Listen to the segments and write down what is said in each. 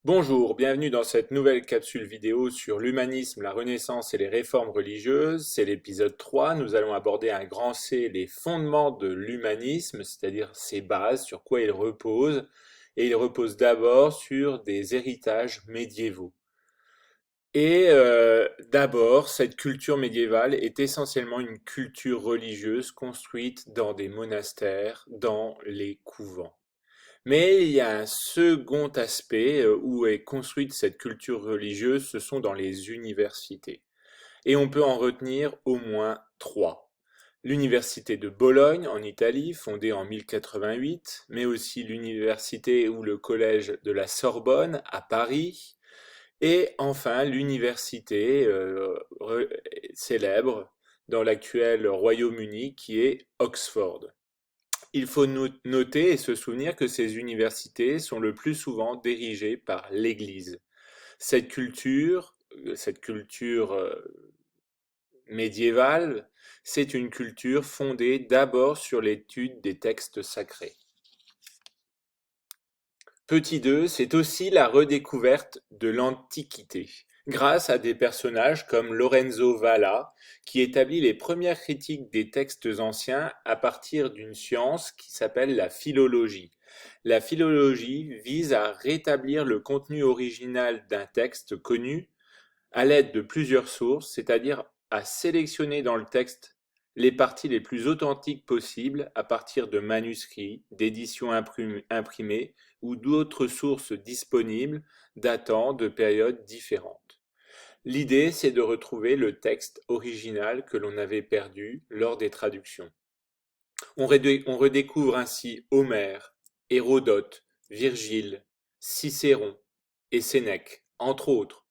Bonjour, bienvenue dans cette nouvelle capsule vidéo sur l'humanisme, la Renaissance et les réformes religieuses. C'est l'épisode 3. Nous allons aborder un grand C, les fondements de l'humanisme, c'est-à-dire ses bases, sur quoi il repose. Et il repose d'abord sur des héritages médiévaux. D'abord, cette culture médiévale est essentiellement une culture religieuse construite dans des monastères, dans les couvents. Mais il y a un second aspect où est construite cette culture religieuse, ce sont dans les universités. Et on peut en retenir au moins trois. L'université de Bologne en Italie, fondée en 1088, mais aussi l'université ou le collège de la Sorbonne à Paris, et enfin l'université célèbre dans l'actuel Royaume-Uni qui est Oxford. Il faut noter et se souvenir que ces universités sont le plus souvent dirigées par l'Église. Cette culture médiévale, c'est une culture fondée d'abord sur l'étude des textes sacrés. Petit 2, c'est aussi la redécouverte de l'Antiquité, grâce à des personnages comme Lorenzo Valla, qui établit les premières critiques des textes anciens à partir d'une science qui s'appelle la philologie. La philologie vise à rétablir le contenu original d'un texte connu à l'aide de plusieurs sources, c'est-à-dire à sélectionner dans le texte les parties les plus authentiques possibles à partir de manuscrits, d'éditions imprimées ou d'autres sources disponibles datant de périodes différentes. L'idée, c'est de retrouver le texte original que l'on avait perdu lors des traductions. On redécouvre ainsi Homère, Hérodote, Virgile, Cicéron et Sénèque, entre autres.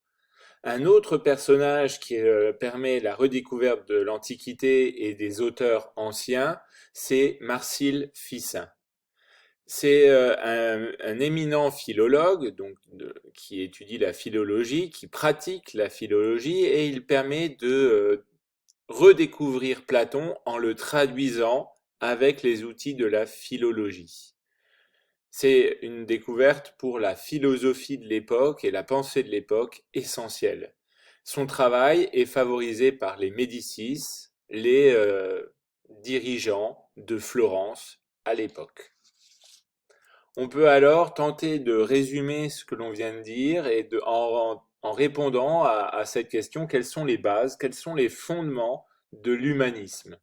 Un autre personnage qui permet la redécouverte de l'Antiquité et des auteurs anciens, c'est Marcille Ficin. C'est un éminent philologue qui étudie la philologie, qui pratique la philologie, et il permet de redécouvrir Platon en le traduisant avec les outils de la philologie. C'est une découverte pour la philosophie de l'époque et la pensée de l'époque essentielle. Son travail est favorisé par les Médicis, les dirigeants de Florence à l'époque. On peut alors tenter de résumer ce que l'on vient de dire en répondant à cette question, quelles sont les bases, quels sont les fondements de l'humanisme?